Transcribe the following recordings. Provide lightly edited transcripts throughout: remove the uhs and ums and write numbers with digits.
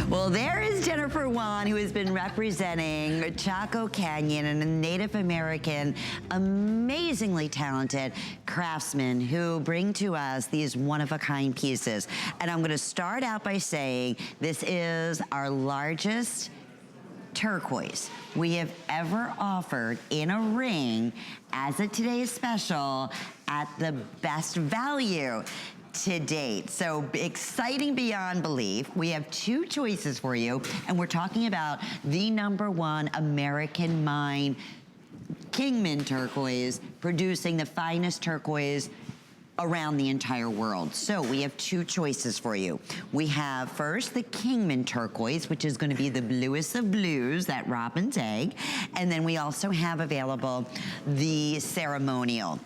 Well, there is Jennifer Wan, who has been representing Chaco Canyon and a Native American, amazingly talented craftsmen who bring to us these one-of-a-kind pieces. And I'm gonna start out by saying this is our largest turquoise we have ever offered in a ring as a today's special at the best value to date. So exciting beyond belief. We have two choices for you, and we're talking about the #1 American mine, Kingman turquoise, producing the finest turquoise around the entire world. So we have two choices for you. We have first the Kingman turquoise, which is gonna be the bluest of blues, that robin's egg. And then we also have available the ceremonial.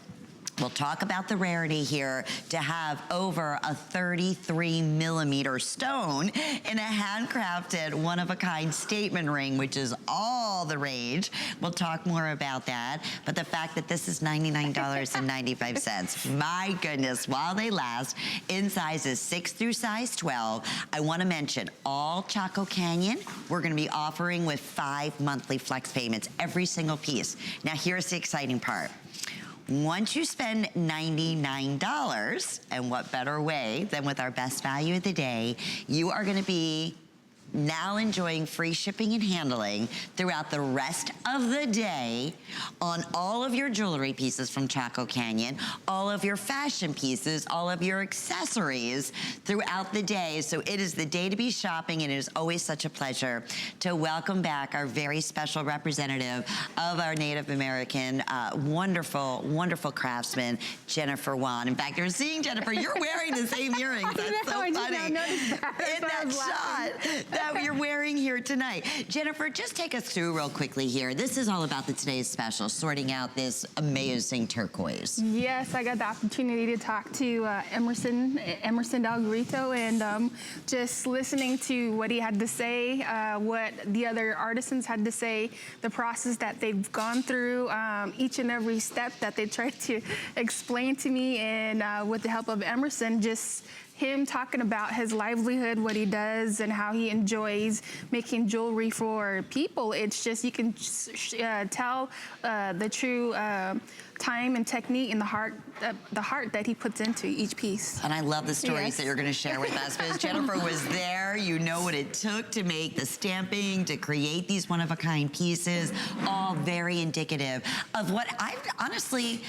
We'll talk about the rarity here to have over a 33mm stone in a handcrafted one-of-a-kind statement ring, which is all the rage. We'll talk more about that. But the fact that this is $99.95, my goodness, while they last, in sizes 6 through size 12. I wanna mention all Chaco Canyon, we're gonna be offering with 5 monthly flex payments, every single piece. Now here's the exciting part. Once you spend $99, and what better way than with our best value of the day, you are gonna be now enjoying free shipping and handling throughout the rest of the day on all of your jewelry pieces from Chaco Canyon, all of your fashion pieces, all of your accessories throughout the day. So it is the day to be shopping, and it is always such a pleasure to welcome back our very special representative of our Native American, wonderful, wonderful craftsman, Jennifer Wan. In fact, you're seeing Jennifer, you're wearing the same earrings. That's so funny. In that shot that you're wearing here tonight. Jennifer, just take us through real quickly here. This is all about the today's special, sorting out this amazing turquoise. Yes, I got the opportunity to talk to Emerson Del Grito, and just listening to what he had to say, what the other artisans had to say, the process that they've gone through, each and every step that they tried to explain to me, and with the help of Emerson, just him talking about his livelihood, what he does, and how he enjoys making jewelry for people. It's just, you can tell the true time and technique and the heart that he puts into each piece. And I love the stories that you're gonna share with us, because Jennifer was there. You know what it took to make the stamping, to create these one-of-a-kind pieces, all very indicative of what I've honestly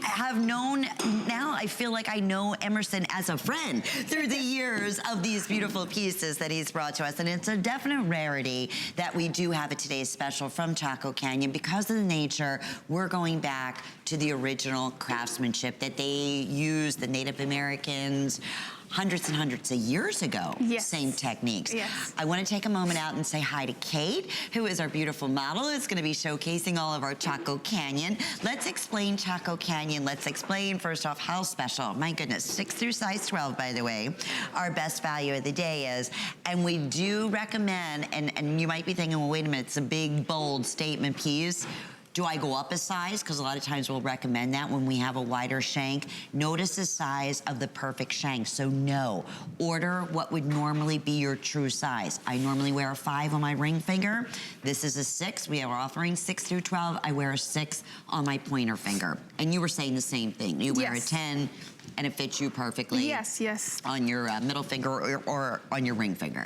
have known. Now I feel like I know Emerson as a friend through the years of these beautiful pieces that he's brought to us. And it's a definite rarity that we do have a today's special from Chaco Canyon. Because of the nature, we're going back to the original craftsmanship that they used, the Native Americans, hundreds and hundreds of years ago. Yes. Same techniques. Yes. I want to take a moment out and say hi to Kate, who is our beautiful model, who's going to be showcasing all of our Chaco Canyon. Let's explain Chaco Canyon. Let's explain, first off, how special. My goodness, 6 through size 12, by the way, our best value of the day is. And we do recommend, and you might be thinking, well, wait a minute, it's a big, bold statement piece. Do I go up a size? Because a lot of times we'll recommend that when we have a wider shank. Notice the size of the perfect shank. So no, order what would normally be your true size. I normally wear a 5 on my ring finger. This is a 6. We are offering 6 through 12. I wear a 6 on my pointer finger. And you were saying the same thing. You wear a 10 and it fits you perfectly. Yes, yes. On your middle finger or on your ring finger.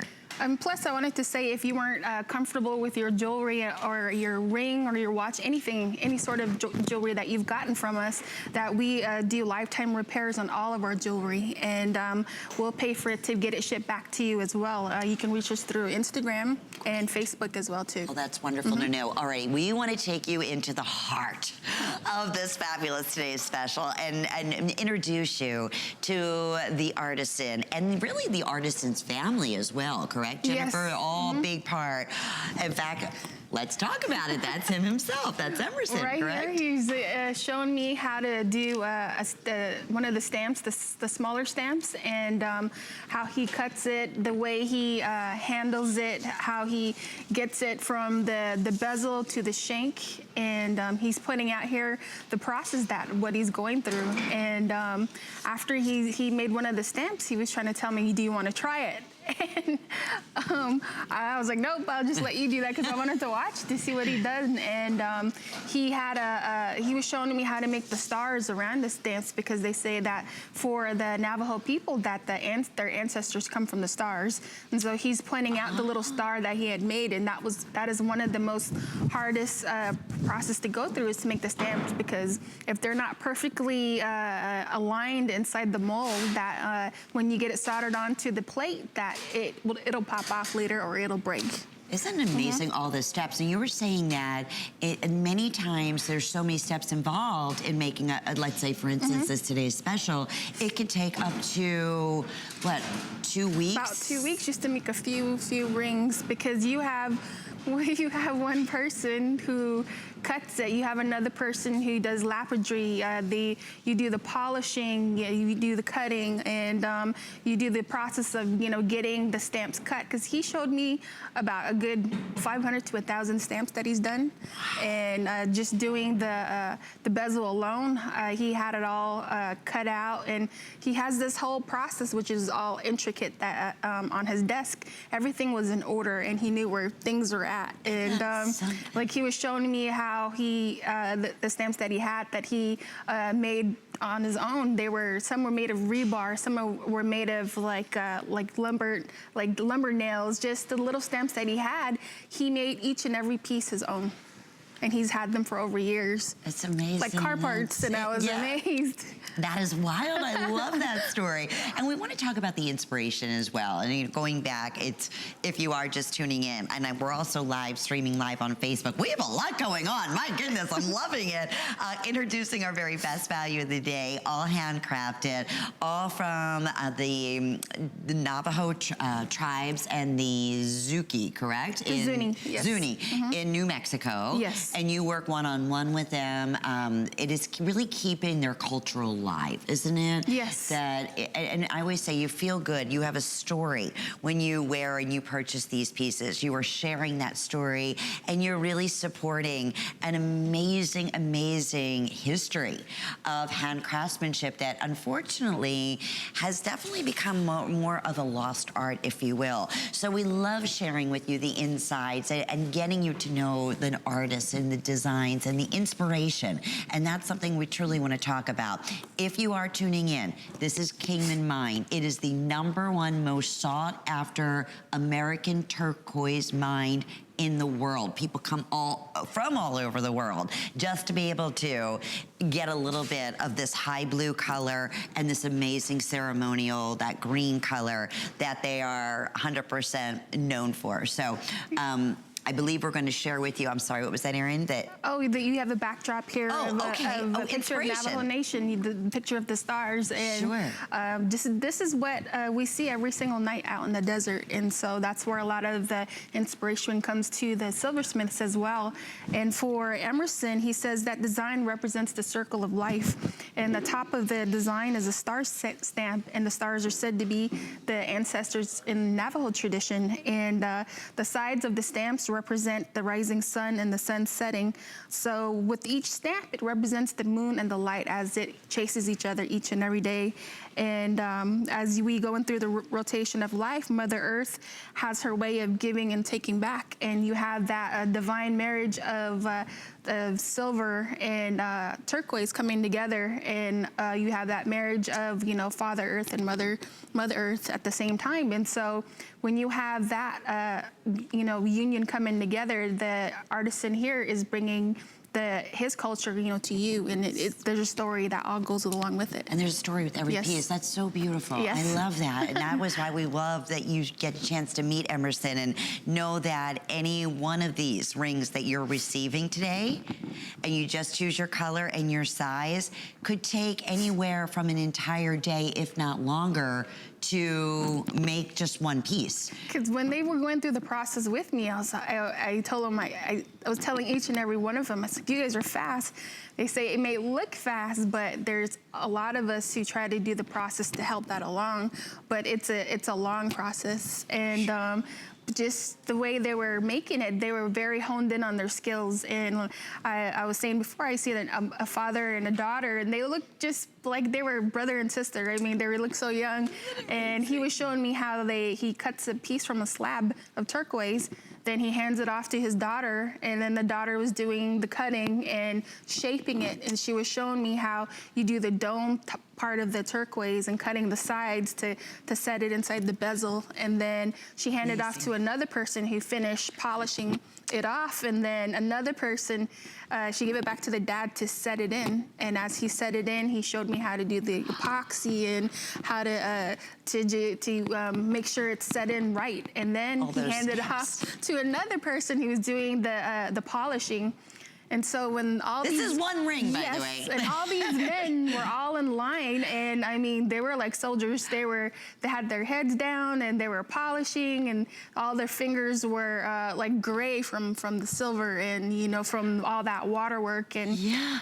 Plus, I wanted to say, if you weren't comfortable with your jewelry or your ring or your watch, anything, any sort of jewelry that you've gotten from us, that we do lifetime repairs on all of our jewelry, and we'll pay for it to get it shipped back to you as well. You can reach us through Instagram and Facebook as well, too. Oh, that's wonderful to know. All right, we want to take you into the heart of this fabulous today's special and introduce you to the artisan, and really the artisan's family as well, correct? Jennifer, yes. All big part. In fact, let's talk about it. That's him himself. That's Emerson, right correct? Here, he's showing me how to do one of the stamps, the smaller stamps, and how he cuts it, the way he handles it, how he gets it from the bezel to the shank, and he's putting out here the process what he's going through. And after he made one of the stamps, he was trying to tell me, do you want to try it? And I was like, nope, I'll just let you do that because I wanted to watch to see what he does. And he was showing me how to make the stars around the stamps, because they say that for the Navajo people that their ancestors come from the stars. And so he's pointing out the little star that he had made, and that is one of the most hardest process to go through, is to make the stamps, because if they're not perfectly aligned inside the mold, that when you get it soldered onto the plate, that it'll pop off later or it'll break. Isn't it amazing, all the steps? And you were saying that many times there's so many steps involved in making let's say, for instance, this today's special, it can take up to, what, 2 weeks? About 2 weeks just to make a few rings, because you have one person who cuts it, you have another person who does lapidary, you do the polishing, you do the cutting, and you do the process of getting the stamps cut, because he showed me about a good 500 to 1,000 stamps that he's done. And just doing the bezel alone, he had it all cut out, and he has this whole process which is all intricate that on his desk. Everything was in order, and he knew where things were at. And like, he was showing me how he the stamps that he had that he made on his own. Some were made of rebar, some were made of like lumber nails. Just the little stamps that he had, he made each and every piece his own. And he's had them for over years. It's amazing. Like car parts, and I was amazed. That is wild. I love that story. And we want to talk about the inspiration as well. And going back, if you are just tuning in, and we're also streaming live on Facebook. We have a lot going on. My goodness, I'm loving it. Introducing our very best value of the day, all handcrafted, all from the Navajo tribes and the Zuki, correct? Zuni, yes. Zuni, in New Mexico. Yes. And you work one-on-one with them. It is really keeping their cultural life, isn't it? Yes. And I always say, you feel good. You have a story when you wear and you purchase these pieces. You are sharing that story, and you're really supporting an amazing, amazing history of hand craftsmanship that unfortunately has definitely become more of a lost art, if you will. So we love sharing with you the insights and getting you to know the artists and the designs and the inspiration. And that's something we truly want to talk about. If you are tuning in, this is Kingman Mine. It is the #1 most sought after American turquoise mine in the world. People come from all over the world just to be able to get a little bit of this high blue color and this amazing ceremonial, that green color that they are 100% known for. So, I believe we're going to share with you. I'm sorry, what was that, Erin? You have a backdrop here of a picture of Navajo Nation, the picture of the stars. And this is what we see every single night out in the desert. And so that's where a lot of the inspiration comes to the silversmiths as well. And for Emerson, he says that design represents the circle of life. And the top of the design is a star stamp, and the stars are said to be the ancestors in Navajo tradition. And the sides of the stamps represent the rising sun and the sun setting. So with each stamp, it represents the moon and the light as it chases each other each and every day. And as we go in through the rotation of life, Mother Earth has her way of giving and taking back. And you have that divine marriage of silver and turquoise coming together. And you have that marriage of, Father Earth and Mother Earth at the same time. And so when you have that, union coming together, the artisan here is bringing his culture, to you, and there's a story that all goes along with it. And there's a story with every piece. That's so beautiful. Yes. I love that. And that was why we love that you get a chance to meet Emerson and know that any one of these rings that you're receiving today, and you just choose your color and your size, could take anywhere from an entire day, if not longer, to make just one piece. Because when they were going through the process with me, I told them, I was telling each and every one of them, I said, you guys are fast. They say it may look fast, but there's a lot of us who try to do the process to help that along, but it's a long process. And just the way they were making it, they were very honed in on their skills. And I was saying before, I see a father and a daughter, and they look just like they were brother and sister. I mean, they look so young. And he was showing me how he cuts a piece from a slab of turquoise, then he hands it off to his daughter, and then the daughter was doing the cutting and shaping it. And she was showing me how you do the dome part of the turquoise and cutting the sides to set it inside the bezel. And then she handed off to another person who finished polishing it off. And then another person, she gave it back to the dad to set it in. And as he set it in, he showed me how to do the epoxy and how to make sure it's set in right. And then he handed it off to another person who was doing the polishing. And so when all this is one ring, by the way. And all these men were all in line, and I mean, they were like soldiers. They had their heads down, and they were polishing, and all their fingers were like gray from the silver, and you know, from all that waterwork. And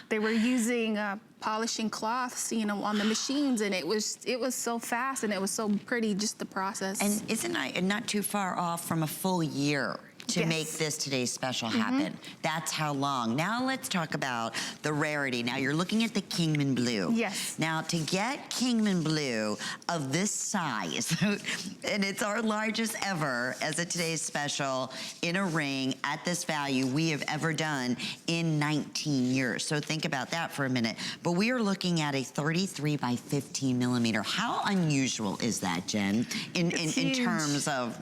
they were using polishing cloths, you know, on the machines, and it was so fast, and it was so pretty, just the process. And isn't it not too far off from a full year to make this today's special happen? That's how long. Now let's talk about the rarity. Now you're looking at the Kingman Blue. Yes. Now to get Kingman Blue of this size, and it's our largest ever as a today's special in a ring at this value we have ever done in 19 years. So think about that for a minute. But we are looking at a 33 by 15 millimeter. How unusual is that, Jen, in terms of,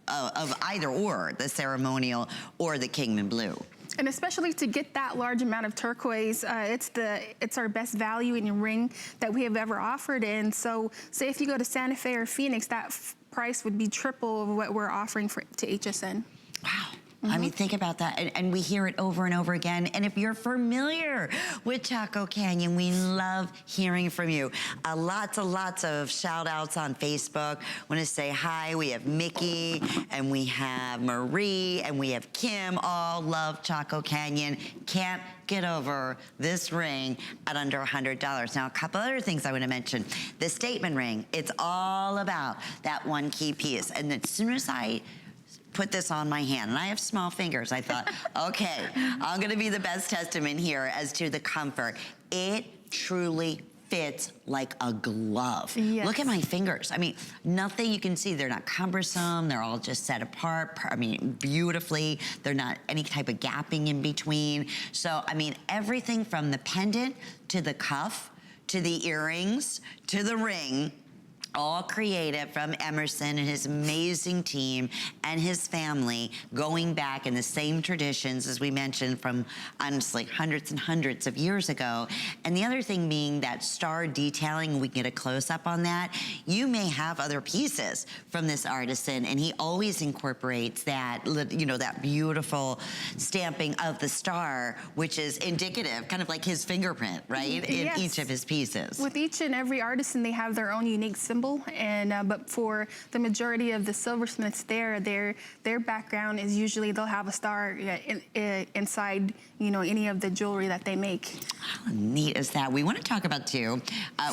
of either or, the ceremonial or the Kingman Blue? And especially to get that large amount of turquoise, it's our best value in your ring that we have ever offered. And so say if you go to Santa Fe or Phoenix, that price would be triple of what we're offering to HSN. Wow. I mean, think about that. And we hear it over and over again. And if you're familiar with Chaco Canyon, we love hearing from you. Lots of shout outs on Facebook. Want to say hi. We have Mickey, and we have Marie, and we have Kim. All love Chaco Canyon. Can't get over this ring at under $100. Now, a couple other things I want to mention. The statement ring, it's all about that one key piece. And as soon as I put this on my hand, and I have small fingers, I thought, okay, I'm gonna be the best testament here as to the comfort. It truly fits like a glove. Yes. Look at my fingers. I mean, nothing you can see. They're not cumbersome. They're all just set apart, I mean, beautifully. They're not any type of gapping in between. So, I mean, everything from the pendant to the cuff, to the earrings, to the ring, all created from Emerson and his amazing team and his family, going back in the same traditions as we mentioned from honestly hundreds and hundreds of years ago. And the other thing being that star detailing, we can get a close-up on that. You may have other pieces from this artisan, and he always incorporates that, you know, that beautiful stamping of the star, which is indicative, kind of like his fingerprint, right? In each of his pieces. With each and every artisan, they have their own unique symbol. And but for the majority of the silversmiths there, their background is usually they'll have a star inside, you know, any of the jewelry that they make. How neat is that? We want to talk about too.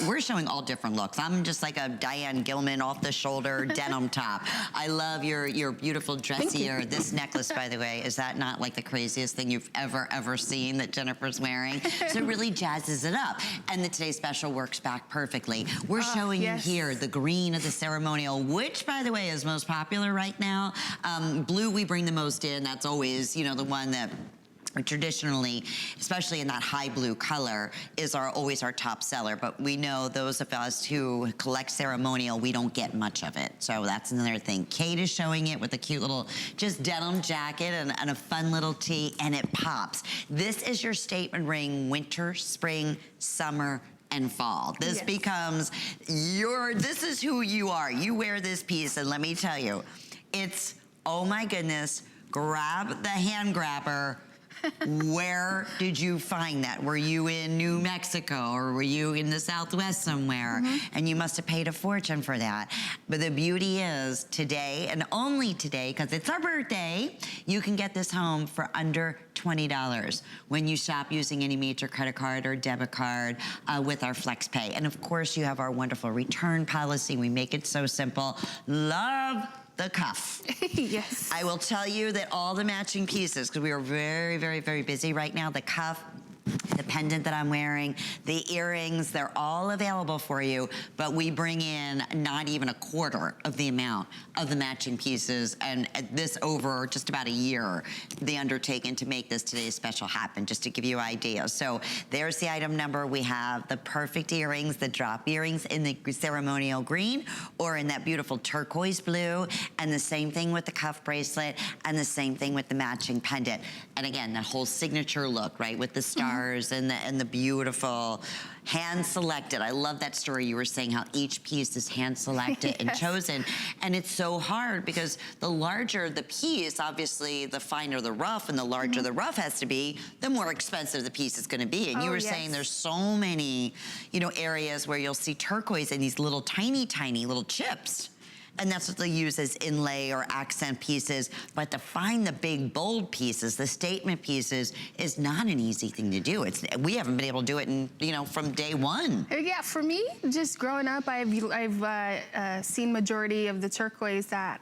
We're showing all different looks. I'm just like a Diane Gilman off the shoulder denim top. I love your beautiful dressier. This necklace, by the way, is that not like the craziest thing you've ever seen that Jennifer's wearing? So it really jazzes it up. And the Today's Special works back perfectly. We're showing you here the green of the ceremonial, which, by the way, is most popular right now. Blue, we bring the most in. That's always, you know, the one that traditionally, especially in that high blue color, is always our top seller. But we know those of us who collect ceremonial, we don't get much of it. So that's another thing. Kate is showing it with a cute little just denim jacket and a fun little tee, and it pops. This is your statement ring, winter, spring, summer, and fall. This becomes this is who you are. You wear this piece, and let me tell you, it's, oh my goodness, grab the hand grabber. Where did you find that? Were you in New Mexico, or were you in the Southwest somewhere? And you must have paid a fortune for that. But the beauty is today, and only today, because it's our birthday, you can get this home for under $20 when you shop using any major credit card or debit card with our FlexPay. And of course, you have our wonderful return policy. We make it so simple. Love the cuff. Yes. I will tell you that all the matching pieces, because we are very, very, very busy right now, the cuff, the pendant that I'm wearing, the earrings, they're all available for you, but we bring in not even a quarter of the amount of the matching pieces, and this over just about a year, the undertaking to make this today's special happen, just to give you an idea. So there's the item number. We have the perfect earrings, the drop earrings in the ceremonial green or in that beautiful turquoise blue, and the same thing with the cuff bracelet, and the same thing with the matching pendant. And again, that whole signature look, right, with the stars and the beautiful hand selected. I love that story you were saying, how each piece is hand selected and chosen. And it's so hard because the larger the piece, obviously the finer the rough, and the larger the rough has to be, the more expensive the piece is gonna be. And you were saying there's so many, you know, areas where you'll see turquoise in these little tiny, tiny little chips. And that's what they use as inlay or accent pieces. But to find the big, bold pieces, the statement pieces, is not an easy thing to do. We haven't been able to do it in, you know, from day one. Yeah, for me, just growing up, I've seen majority of the turquoise that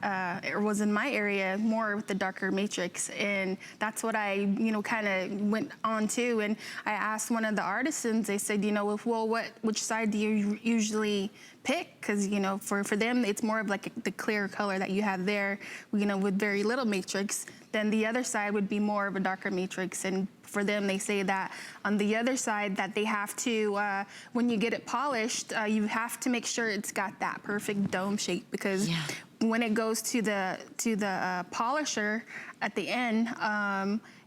was in my area more with the darker matrix, and that's what I, you know, kind of went on to. And I asked one of the artisans. They said, you know, well, which side do you usually pick? Because, you know, for them, it's more of like the clear color that you have there, you know, with very little matrix. Then the other side would be more of a darker matrix. And for them, they say that on the other side that they have to, when you get it polished, you have to make sure it's got that perfect dome shape, because when it goes to the polisher at the end,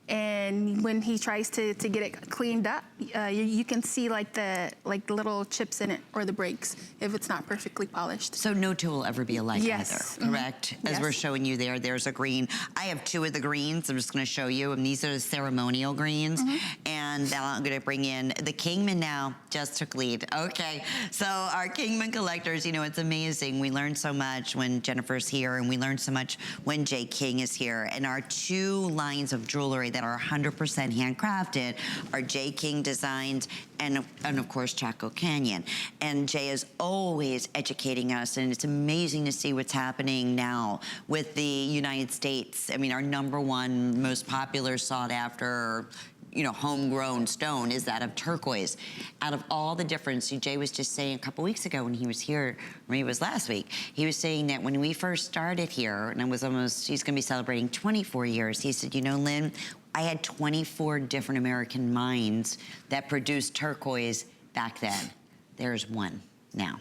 and when he tries to get it cleaned up, you can see like the little chips in it or the breaks if it's not perfectly polished. So no two will ever be alike either, correct? As we're showing you there's a green. I have two of the greens. I'm just going to show you, and these are the ceremonial greens. And now I'm going to bring in the Kingman now. Just took lead. Okay, so our Kingman collectors, you know, it's amazing. We learn so much when Jennifer's here, and we learn so much when Jay King is here. And our two lines of jewelry that are 100% handcrafted are Jay King Designs and of course Chaco Canyon. And Jay is always educating us, and it's amazing to see what's happening now with the United States. I mean, our #1 most popular sought after, you know, homegrown stone is that of turquoise. Out of all the difference, Jay was just saying a couple weeks ago when he was here, or maybe it was last week, he was saying that when we first started here, and it was almost, he's gonna be celebrating 24 years, he said, you know, Lynn, I had 24 different American mines that produced turquoise back then. There's one now.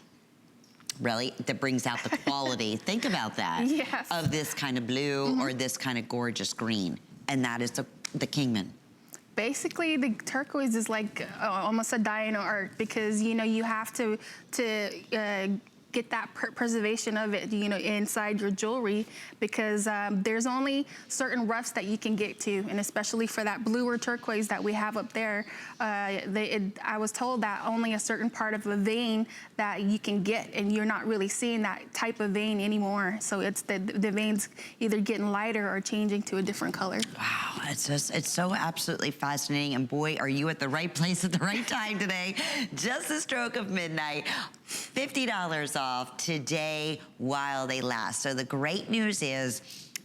Really, that brings out the quality. Think about that. Of this kind of blue or this kind of gorgeous green. And that is the Kingman. Basically, the turquoise is like almost a dying art, because, you know, you have to get that preservation of it, you know, inside your jewelry, because there's only certain roughs that you can get to, and especially for that blue or turquoise that we have up there, I was told that only a certain part of a vein that you can get, and you're not really seeing that type of vein anymore. So it's the veins either getting lighter or changing to a different color. Wow, it's so absolutely fascinating, and boy, are you at the right place at the right time today. Just the stroke of midnight. $50 off today while they last. So the great news is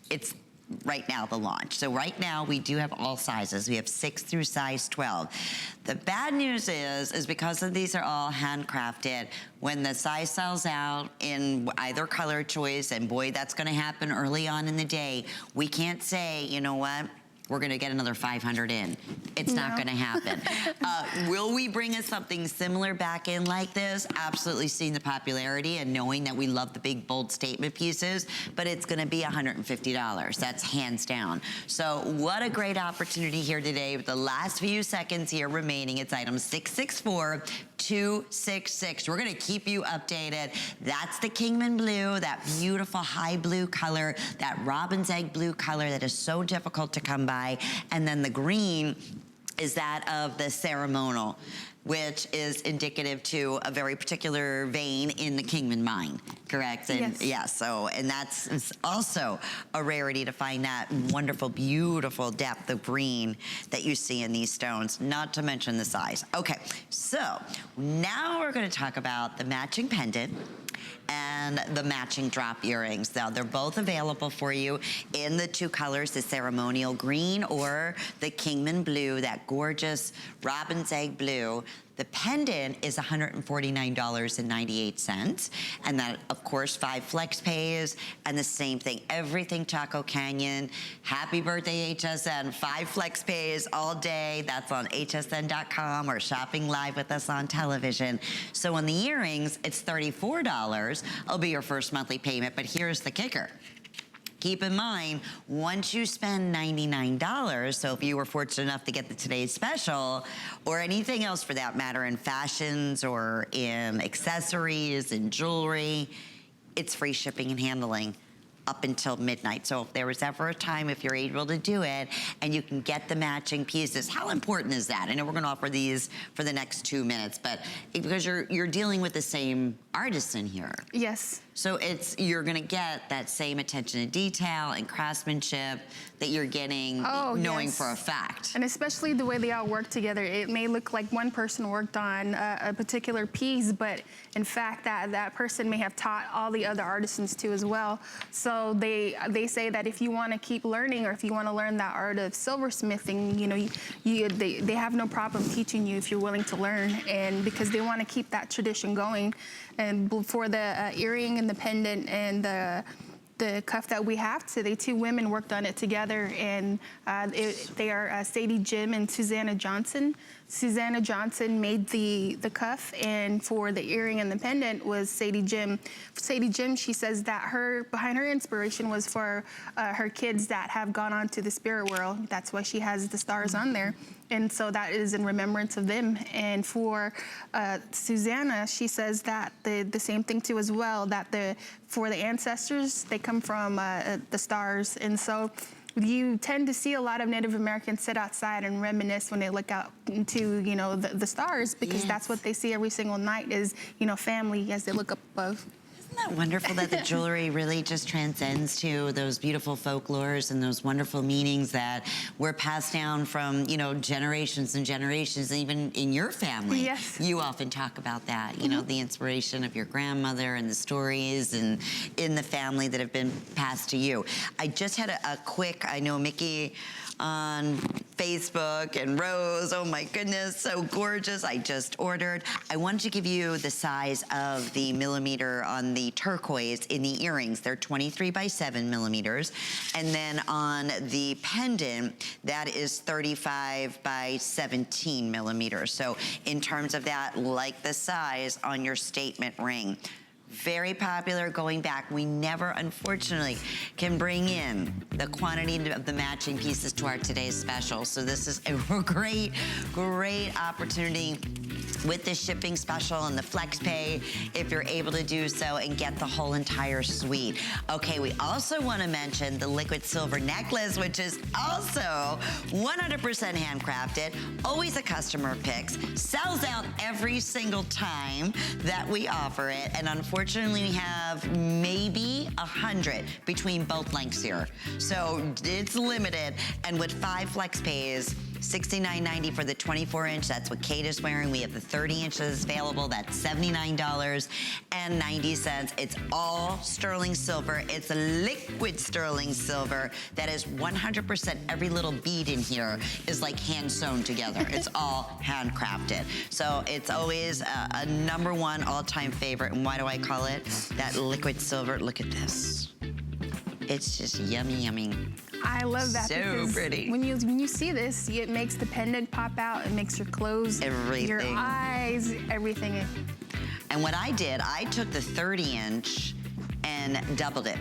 it's right now the launch. So right now we do have all sizes. We have 6 through size 12. The bad news is because of these are all handcrafted, when the size sells out in either color choice, and boy, that's gonna happen early on in the day, we can't say, you know what, we're gonna get another 500 in. It's not gonna happen. Will we bring us something similar back in like this? Absolutely, seeing the popularity and knowing that we love the big, bold statement pieces, but it's gonna be $150. That's hands down. So what a great opportunity here today with the last few seconds here remaining. It's item 664266. We're gonna keep you updated. That's the Kingman blue, that beautiful high blue color, that robin's egg blue color that is so difficult to come by. And then the green is that of the ceremonial. which is indicative to a very particular vein in the Kingman mine, correct? And yes. Yeah, so, and that's also a rarity to find that wonderful, beautiful depth of green that you see in these stones, not to mention the size. Okay, so now we're gonna talk about the matching pendant and the matching drop earrings. Now, they're both available for you in the two colors, the ceremonial green or the Kingman blue, that gorgeous robin's egg blue. The pendant is $149.98. And that, of course, 5 flex pays. And the same thing, everything Chaco Canyon. Happy birthday, HSN. 5 flex pays all day. That's on hsn.com or shopping live with us on television. So on the earrings, it's $34. It'll be your first monthly payment, but here's the kicker. Keep in mind, once you spend $99, so if you were fortunate enough to get the today's special, or anything else for that matter in fashions or in accessories and jewelry, it's free shipping and handling up until midnight. So if there was ever a time, if you're able to do it, and you can get the matching pieces, how important is that? I know we're gonna offer these for the next 2 minutes, but because you're dealing with the same artisan here. Yes. So you're gonna get that same attention to detail and craftsmanship that you're getting, knowing yes. for a fact. And especially the way they all work together. It may look like one person worked on a particular piece, but in fact, that person may have taught all the other artisans too as well. So they say that if you want to keep learning, or if you want to learn that art of silversmithing, you know, they have no problem teaching you if you're willing to learn, and because they want to keep that tradition going. And for the earring and the pendant and the cuff that we have today, 2 women worked on it together, and they are Sadie Jim and Susanna Johnson. Susanna Johnson made the cuff, and for the earring and the pendant was Sadie Jim. Sadie Jim, she says that behind her inspiration was for her kids that have gone on to the spirit world. That's why she has the stars on there. And so that is in remembrance of them. And for Susanna, she says that the same thing too as well, that for the ancestors, they come from the stars. And so you tend to see a lot of Native Americans sit outside and reminisce when they look out into, you know, the stars, because yes. that's what they see every single night is, you know, family as they look up above. Isn't that wonderful that the jewelry really just transcends to those beautiful folklores and those wonderful meanings that were passed down from, you know, generations and generations, even in your family. Yes. You often talk about that, you know, the inspiration of your grandmother and the stories and in the family that have been passed to you. I just had a quick, I know Mickey on Facebook and Rose, oh my goodness, so gorgeous. I just ordered. I wanted to give you the size of the millimeter on the turquoise in the earrings. They're 23 by 7 millimeters. And then on the pendant, that is 35 by 17 millimeters. So in terms of that, like the size on your statement ring. Very popular going back. We never, unfortunately, can bring in the quantity of the matching pieces to our today's special. So this is a great, great opportunity with the shipping special and the flex pay, if you're able to do so and get the whole entire suite. Okay, we also want to mention the liquid silver necklace, which is also 100% handcrafted, always a customer picks, sells out every single time that we offer it, and unfortunately we have maybe 100 between both lengths here. So it's limited, and with 5 flex pays, $69.90 for the 24-inch. That's what Kate is wearing. We have the 30 inches available. That's $79.90. It's all sterling silver. It's a liquid sterling silver that is 100%. Every little bead in here is like hand sewn together. It's all handcrafted. So it's always a #1 all-time favorite. And why do I call it that liquid silver? Look at this. It's just yummy, yummy. I love that. So pretty. When you see this, it makes the pendant pop out. It makes your clothes, everything, your eyes, everything. And what I did, I took the 30-inch and doubled it.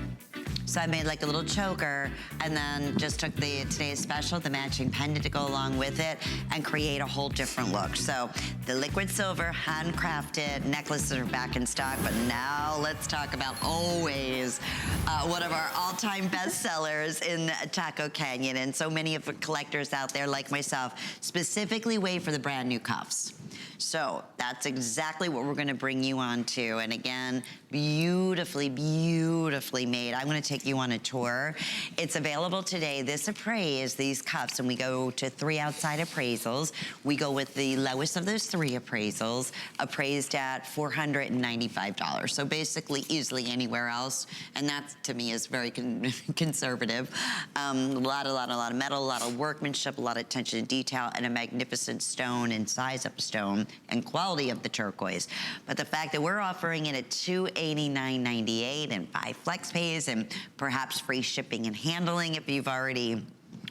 So I made like a little choker and then just took the today's special, the matching pendant to go along with it and create a whole different look. So the liquid silver handcrafted necklaces are back in stock, but now let's talk about always one of our all-time bestsellers in Chaco Canyon. And so many of the collectors out there like myself specifically wait for the brand new cuffs. So that's exactly what we're gonna bring you on to. And again, beautifully, beautifully made. I'm gonna take you on a tour. It's available today. This appraise, these cuffs, and we go to 3 outside appraisals. We go with the lowest of those 3 appraisals, appraised at $495. So basically easily anywhere else. And that to me is very conservative. A lot of metal, a lot of workmanship, a lot of attention to detail, and a magnificent stone and size of the stone and quality of the turquoise. But the fact that we're offering it at $289.98 and 5 flex pays and perhaps free shipping and handling if you've already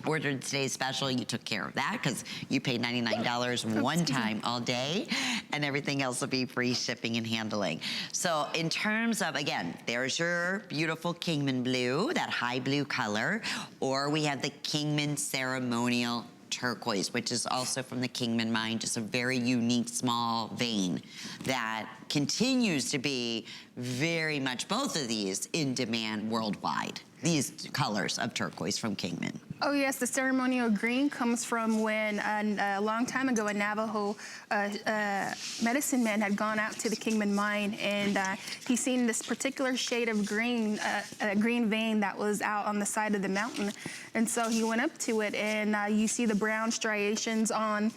ordered today's special, you took care of that because you paid $99 one time all day, and everything else will be free shipping and handling. So in terms of, again, there's your beautiful Kingman blue, that high blue color, or we have the Kingman ceremonial turquoise, which is also from the Kingman mine, just a very unique small vein that continues to be very much, both of these, in demand worldwide. These colors of turquoise from Kingman. Oh yes, the ceremonial green comes from when a long time ago a Navajo medicine man had gone out to the Kingman mine, and he seen this particular shade of green, a green vein that was out on the side of the mountain. And so he went up to it, and you see the brown striations on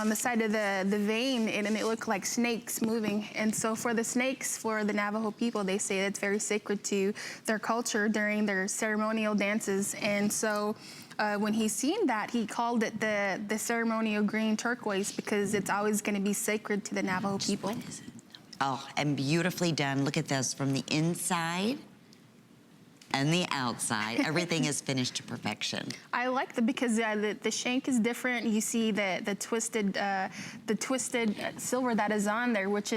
the side of the vein, and it looked like snakes moving. And so for the snakes, for the Navajo people, they say it's very sacred to their culture during their ceremonial dances. And so when he seen that, he called it the ceremonial green turquoise because it's always going to be sacred to the Navajo people. Oh, and beautifully done. Look at this from the inside and the outside. Everything is finished to perfection. I like that because the shank is different. You see the twisted silver that is on there, which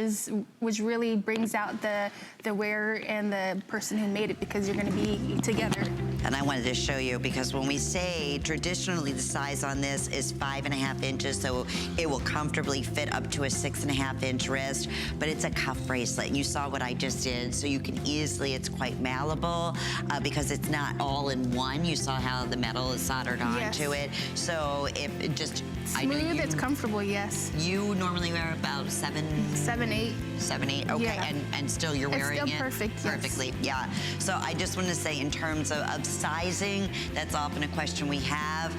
really brings out the wearer and the person who made it, because you're going to be together. And I wanted to show you, because when we say traditionally the size on this is 5.5 inches, so it will comfortably fit up to a 6.5 inch wrist, but it's a cuff bracelet. And you saw what I just did, so you can easily, it's quite malleable because it's not all in one. You saw how the metal is soldered onto it. So if it just... Smooth, it's comfortable, yes. You normally wear about 7, 8. 7, 8, okay, yeah. and still you're wearing it? It's still perfect, Perfectly, yes. yeah. So I just want to say, in terms of sizing, that's often a question we have.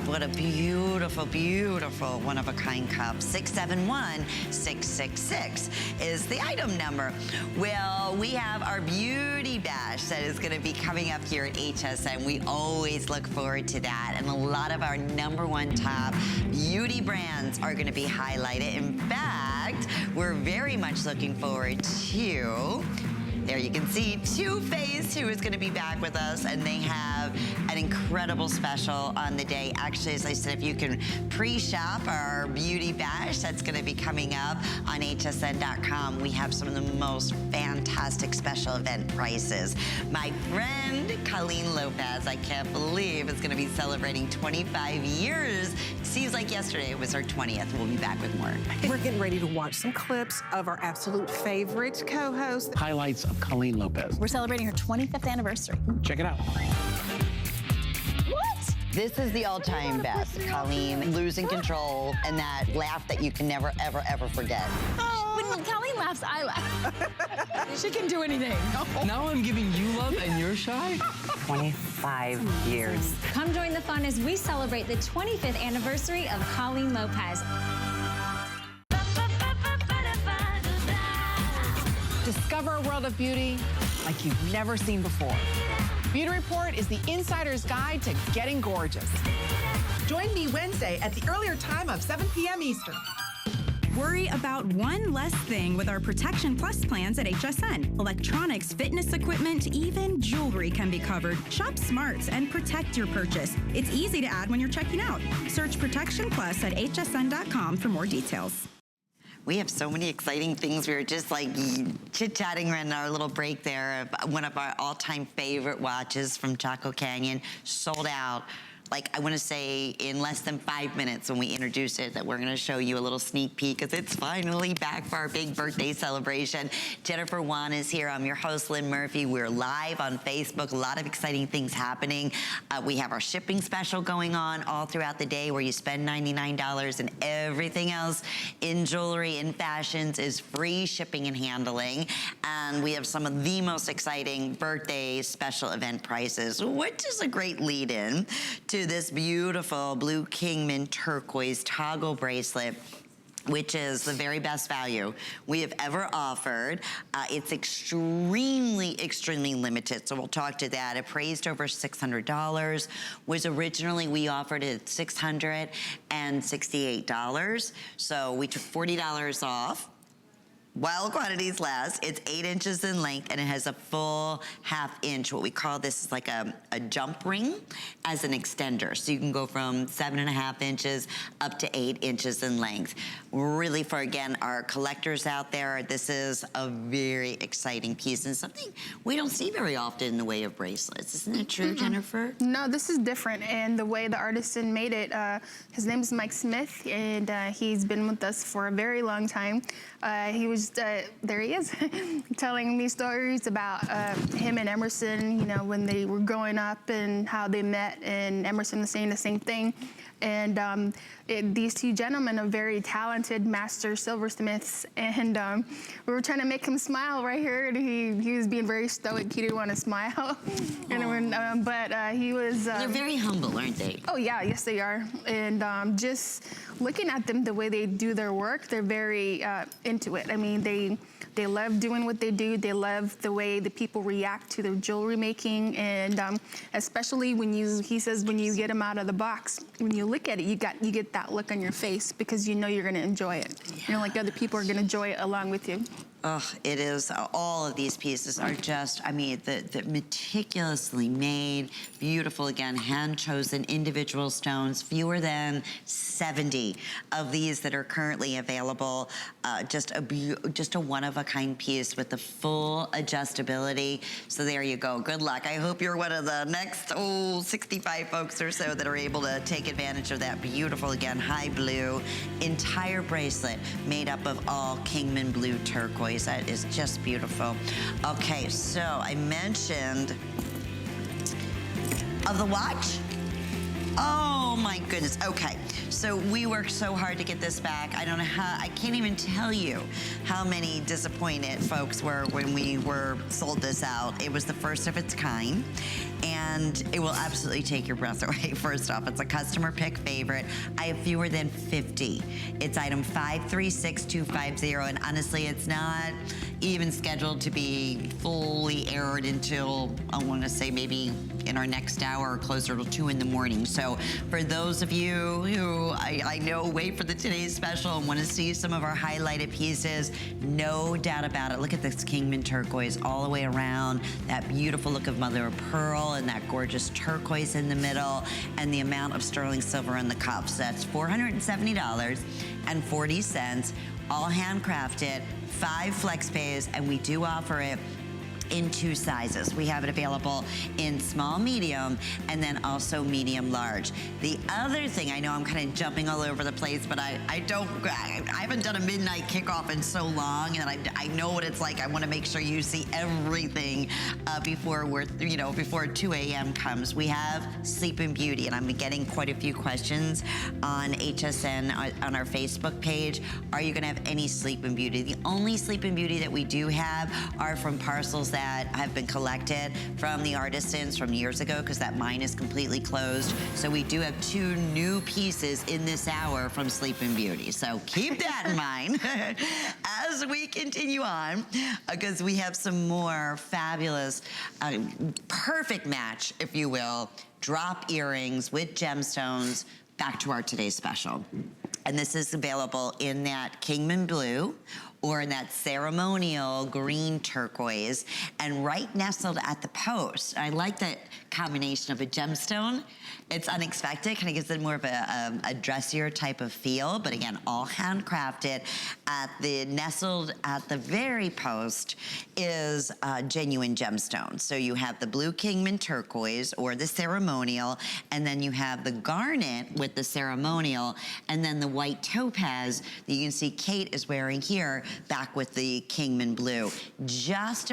What a beautiful, beautiful one-of-a-kind cup. 671-666 is the item number. Well, we have our beauty bash that is going to be coming up here at HSN. We always look forward to that, and a lot of our #1 top beauty brands are going to be highlighted. In fact, we're very much looking forward to, there you can see Too Faced, who is going to be back with us, and they have an incredible special on the day. Actually, as I said, if you can pre-shop our beauty bash, that's going to be coming up on hsn.com. We have some of the most fantastic special event prices. My friend Colleen Lopez, I can't believe, is going to be celebrating 25 years. Seems like yesterday it was her 20th. We'll be back with more. We're getting ready to watch some clips of our absolute favorite co-host. Highlights of Colleen Lopez. We're celebrating her 25th anniversary. Check it out. What? This is the all-time best. Colleen losing control and that laugh that you can never, ever, ever forget. When Colleen laughs, I laugh. She can do anything. Now I'm giving you love and you're shy? 25 years. Come join the fun as we celebrate the 25th anniversary of Colleen Lopez. Discover a world of beauty like you've never seen before. Beauty Report is the insider's guide to getting gorgeous. Join me Wednesday at the earlier time of 7 p.m. Eastern. Worry about one less thing with our Protection Plus plans at HSN. Electronics, fitness equipment, even jewelry can be covered. Shop smart and protect your purchase. It's easy to add when you're checking out. Search Protection Plus at hsn.com for more details. We have so many exciting things. We were just like chit-chatting in our little break there. One of our all-time favorite watches from Chaco Canyon sold out like I want to say in less than 5 minutes when we introduce it, that we're going to show you a little sneak peek because it's finally back for our big birthday celebration. Jennifer Wan is here. I'm your host, Lynn Murphy. We're live on Facebook. A lot of exciting things happening. We have our shipping special going on all throughout the day where you spend $99 and everything else in jewelry and fashions is free shipping and handling. And we have some of the most exciting birthday special event prices, which is a great lead-in to this beautiful blue Kingman turquoise toggle bracelet, which is the very best value we have ever offered. It's extremely, extremely limited, so we'll talk to that. It praised over $600, was originally, we offered it at $668. So we took $40 off. While quantities last, it's 8 inches in length and it has a full ½ inch. What we call this is like a jump ring as an extender. So you can go from 7.5 inches up to 8 inches in length. Really for, again, our collectors out there, this is a very exciting piece and something we don't see very often in the way of bracelets. Isn't it true, Jennifer? No, this is different. And the way the artisan made it, his name is Mike Smith, and he's been with us for a very long time. He was, there he is, telling me stories about him and Emerson, you know, when they were growing up and how they met, and Emerson was saying the same thing. And these two gentlemen are very talented master silversmiths, and we were trying to make him smile right here, and he was being very stoic. He didn't want to smile, and but he was. They're very humble, aren't they? Oh yeah, yes they are. And just looking at them, the way they do their work, they're very into it. I mean, they love doing what they do. They love the way the people react to their jewelry making, and especially when he says when you get them out of the box, when you look at it, you get that look on your face because you know you're going to enjoy it. Yeah. You know, like other people are going to enjoy it along with you. Oh, it is. All of these pieces are just, I mean, the meticulously made, beautiful, again, hand-chosen individual stones, fewer than 70 of these that are currently available. Just a one-of-a-kind piece with the full adjustability. So there you go. Good luck. I hope you're one of the next, 65 folks or so that are able to take advantage of that beautiful, again, high blue, entire bracelet made up of all Kingman blue turquoise. That is just beautiful. Okay, so I mentioned of the watch. Oh my goodness. Okay, so we worked so hard to get this back. I don't know how, I can't even tell you how many disappointed folks were when we were sold this out. It was the first of its kind, and it will absolutely take your breath away. First off, it's a customer pick favorite. I have fewer than 50. It's item 536250, and honestly, it's not even scheduled to be fully aired until, I want to say maybe in our next hour or closer to 2 in the morning. So for those of you who I know wait for the today's special and want to see some of our highlighted pieces, no doubt about it. Look at this Kingman turquoise all the way around, that beautiful look of mother of pearl and that gorgeous turquoise in the middle, and the amount of sterling silver in the cuffs. That's $470.40, all handcrafted, 5 flex pays, and we do offer it in 2 sizes. We have it available in small, medium, and then also medium large. The other thing, I know I'm kind of jumping all over the place, but I haven't done a midnight kickoff in so long, and I know what it's like. I want to make sure you see everything before before 2 a.m. comes. We have Sleeping Beauty, and I'm getting quite a few questions on HSN on our Facebook page. Are you going to have any Sleeping Beauty? The only Sleeping Beauty that we do have are from parcels that have been collected from the artisans from years ago, because that mine is completely closed. So we do have 2 new pieces in this hour from Sleeping Beauty. So keep that in mind as we continue on, because we have some more fabulous, perfect match, if you will, drop earrings with gemstones back to our today's special. And this is available in that Kingman blue or in that ceremonial green turquoise. And right nestled at the post, I like that combination of a gemstone. It's unexpected, kind of gives it more of a dressier type of feel, but again, all handcrafted. Nestled at the very post is genuine gemstones. So you have the blue Kingman turquoise or the ceremonial, and then you have the garnet with the ceremonial, and then the white topaz that you can see Kate is wearing here, back with the Kingman blue. Just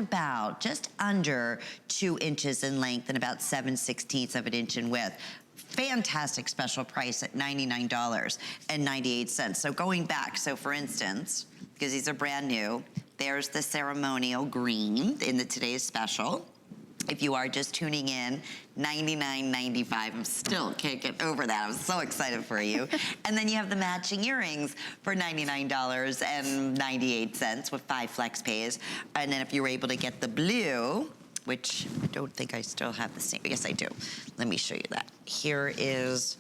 under 2 inches in length and about 7/16 of an inch in width. Fantastic special price at $99.98. So going back, so for instance, because these are brand new, there's the ceremonial green in the today's special. If you are just tuning in, $99.95. I still can't get over that. I'm so excited for you. And then you have the matching earrings for $99.98 with 5 flex pays. And then if you were able to get the blue, which I don't think I still have the same. Yes, I do. Let me show you that. Here is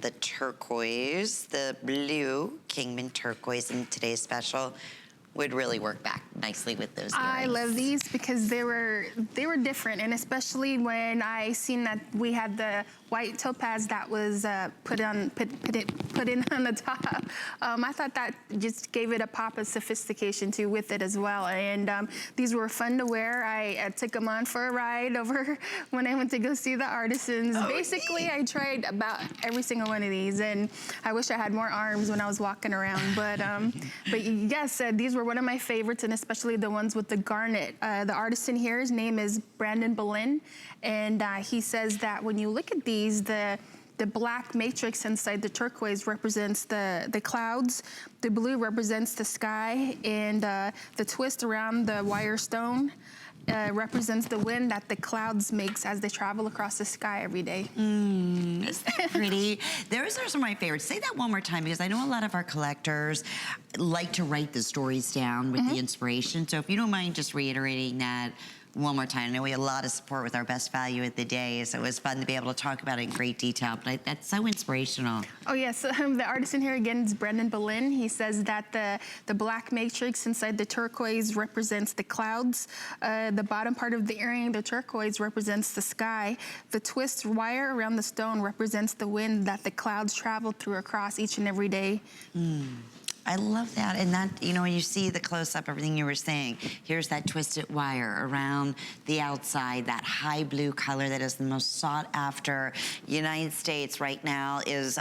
the turquoise, the blue Kingman turquoise in today's special. Would really work back nicely with those earrings. I love these because they were different, and especially when I seen that we had the white topaz that was put in on the top. I thought that just gave it a pop of sophistication too with it as well. And these were fun to wear. I took them on for a ride over when I went to go see the artisans. Oh, basically, neat. I tried about every single one of these, and I wish I had more arms when I was walking around. But yes, these were one of my favorites, and especially the ones with the garnet. The artisan here, his name is Brandon Boleyn, and he says that when you look at these, the black matrix inside the turquoise represents the clouds, the blue represents the sky, and the twist around the wire stone represents the wind that the clouds makes as they travel across the sky every day. Isn't that pretty? Those are some of my favorites. Say that one more time, because I know a lot of our collectors like to write the stories down with the inspiration. So if you don't mind just reiterating that one more time. I know we had a lot of support with our best value of the day, so it was fun to be able to talk about it in great detail, but that's so inspirational. Oh yes, the artisan here again is Brendan Boleyn. He says that the black matrix inside the turquoise represents the clouds. The bottom part of the earring, the turquoise, represents the sky. The twist wire around the stone represents the wind that the clouds travel through across each and every day. I love that. And that, you know, when you see the close-up, everything you were saying, here's that twisted wire around the outside, that high blue color that is the most sought after. United States right now is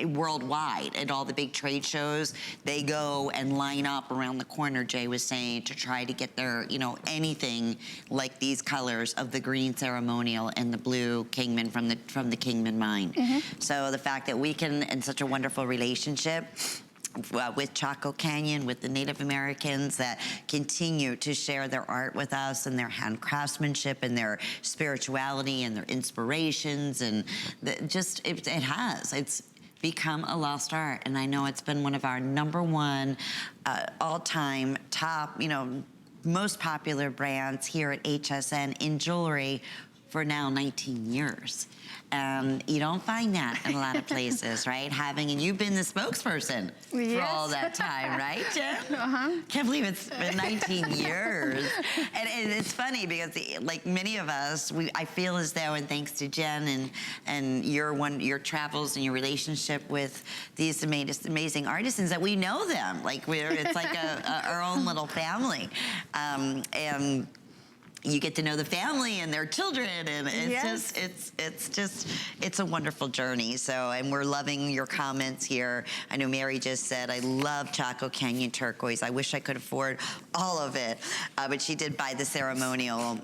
worldwide at all the big trade shows. They go and line up around the corner, Jay was saying, to try to get their, you know, anything like these colors of the green ceremonial and the blue Kingman from the Kingman mine. So the fact that we can, in such a wonderful relationship, with Chaco Canyon, with the Native Americans that continue to share their art with us and their hand craftsmanship and their spirituality and their inspirations, and it's become a lost art. And I know it's been one of our #1 all-time top, you know, most popular brands here at HSN in jewelry for now 19 years. You don't find that in a lot of places, right? And you've been the spokesperson for all that time, right, Jen? Can't believe it's been 19 years. And it's funny because, like many of us, I feel as though, and thanks to Jen and your travels and your relationship with these amazing artisans, that we know them. Like it's like our own little family. And you get to know the family and their children, and it's a wonderful journey. So, and we're loving your comments here. I know Mary just said, I love Chaco Canyon turquoise. I wish I could afford all of it. But she did buy the ceremonial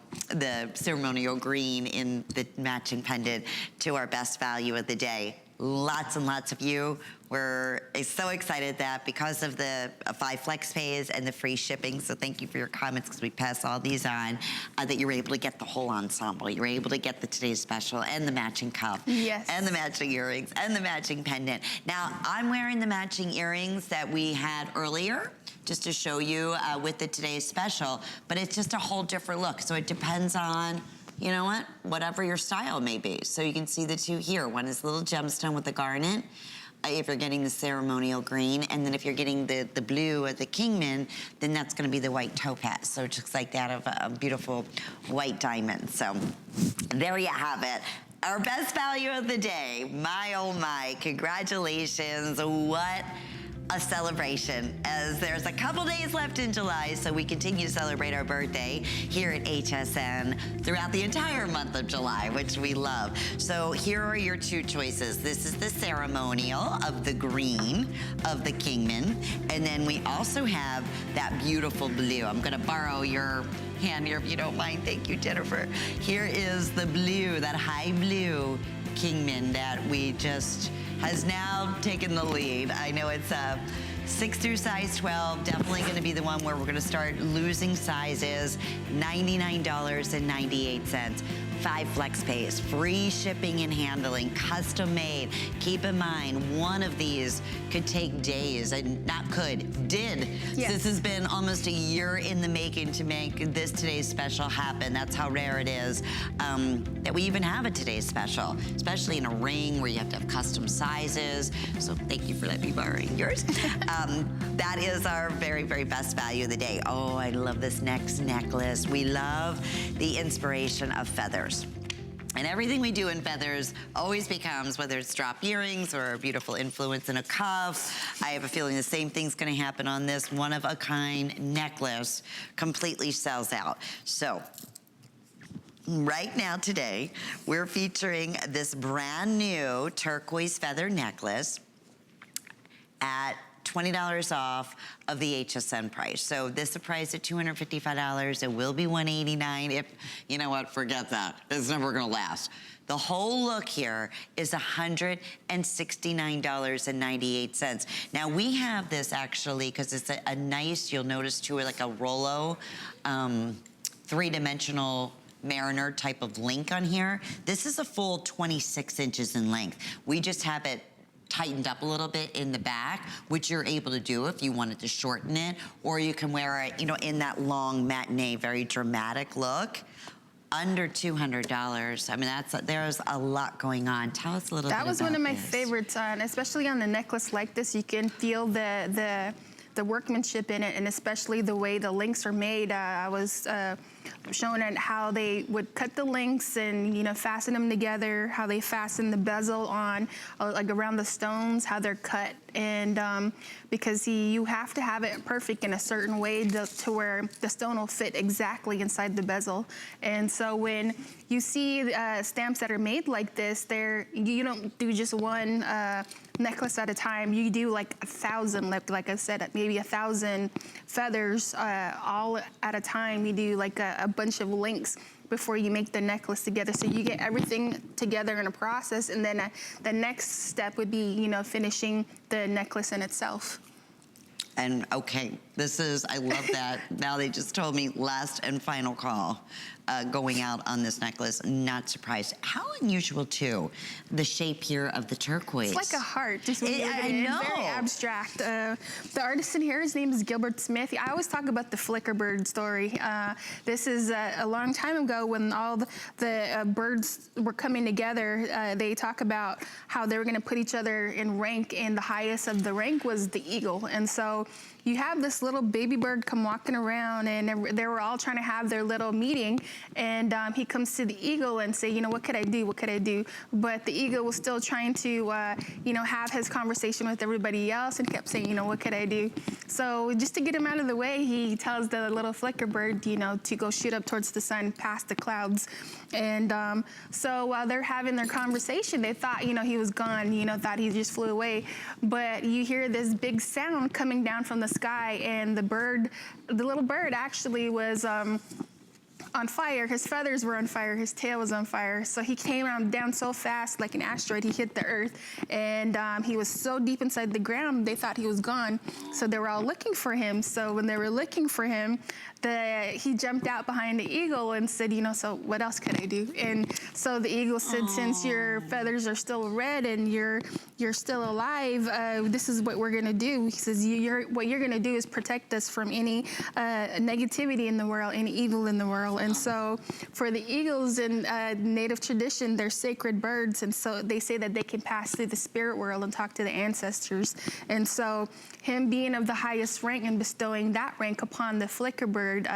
green in the matching pendant to our best value of the day. Lots and lots of you were so excited that because of the 5 flex pays and the free shipping, so thank you for your comments because we pass all these on, that you were able to get the whole ensemble. You were able to get the today's special and the matching cuff. Yes. And the matching earrings and the matching pendant. Now, I'm wearing the matching earrings that we had earlier, just to show you with the today's special, but it's just a whole different look. So it depends on, you know what, whatever your style may be. So you can see the two here. One is a little gemstone with the garnet. if you're getting the ceremonial green, and then if you're getting the blue or the Kingman, then that's gonna be the white topaz. So it looks like that of a beautiful white diamond. So there you have it. Our best value of the day. My, oh my, congratulations. What a celebration, as there's a couple days left in July, so we continue to celebrate our birthday here at HSN throughout the entire month of July, which we love. So here are your two choices. This is the ceremonial of the green of the Kingman, and then we also have that beautiful blue. I'm gonna borrow your hand here if you don't mind. Thank you, Jennifer. Here is the blue, that high blue Kingman that we just has now taken the lead. I know it's 6 through size 12, definitely gonna be the one where we're gonna start losing sizes. $99.98. 5 flex pays, free shipping and handling, custom made. Keep in mind, one of these could take days, and not could, did. Yes. This has been almost a year in the making to make this today's special happen. That's how rare it is that we even have a today's special, especially in a ring where you have to have custom sizes. So thank you for letting me borrow yours. That is our very, very best value of the day. Oh, I love this next necklace. We love the inspiration of feathers. And everything we do in feathers always becomes, whether it's drop earrings or a beautiful influence in a cuff. I have a feeling the same thing's gonna happen on this one-of-a-kind necklace. Completely sells out. So, right now today, we're featuring this brand new turquoise feather necklace at $20 off of the HSN price. So this is priced at $255. It will be $189. If, you know what, forget that. It's never gonna last. The whole look here is $169.98. Now we have this actually, because it's a nice, you'll notice too, like a Rollo, 3-dimensional Mariner type of link on here. This is a full 26 inches in length. We just have it tightened up a little bit in the back, which you're able to do if you wanted to shorten it, or you can wear it, you know, in that long matinee, very dramatic look. Under $200. I mean, there's a lot going on. Tell us a little bit about this. That was one of my favorites, especially on the necklace like this. You can feel the workmanship in it, and especially the way the links are made. I was shown at how they would cut the links and, you know, fasten them together, how they fasten the bezel on, like around the stones, how they're cut. And because you have to have it perfect in a certain way to where the stone will fit exactly inside the bezel. And so when you see stamps that are made like this, you don't do just one necklace at a time. You do like 1,000, like I said, maybe 1,000 feathers all at a time. You do like a bunch of links before you make the necklace together. So you get everything together in a process, and then the next step would be, you know, finishing the necklace in itself. And okay, I love that. Now they just told me last and final call going out on this necklace. Not surprised. How unusual too, the shape here of the turquoise. It's like a heart. Just I know. It's very abstract. The artist in here, his name is Gilbert Smith. I always talk about the flicker bird story. This is a long time ago when all the birds were coming together. They talk about how they were going to put each other in rank, and the highest of the rank was the eagle. And so you have this little baby bird come walking around, and they were all trying to have their little meeting, and he comes to the eagle and say, you know, what could I do? What could I do? But the eagle was still trying to, you know, have his conversation with everybody else, and kept saying, you know, what could I do? So just to get him out of the way, he tells the little flicker bird, you know, to go shoot up towards the sun, past the clouds. And so while they're having their conversation, they thought, you know, he was gone, you know, thought he just flew away. But you hear this big sound coming down from the sky, and the little bird actually was on fire. His feathers were on fire. His tail was on fire. So he came down so fast, like an asteroid. He hit the earth, and he was so deep inside the ground, they thought he was gone. So they were all looking for him. So when they were looking for him, he jumped out behind the eagle and said, you know, so what else could I do? And so the eagle said, since your feathers are still red and you're still alive, this is what we're gonna do. He says, what you're gonna do is protect us from any negativity in the world, any evil in the world. And so for the eagles in Native tradition, they're sacred birds. And so they say that they can pass through the spirit world and talk to the ancestors. And so him being of the highest rank and bestowing that rank upon the flicker bird,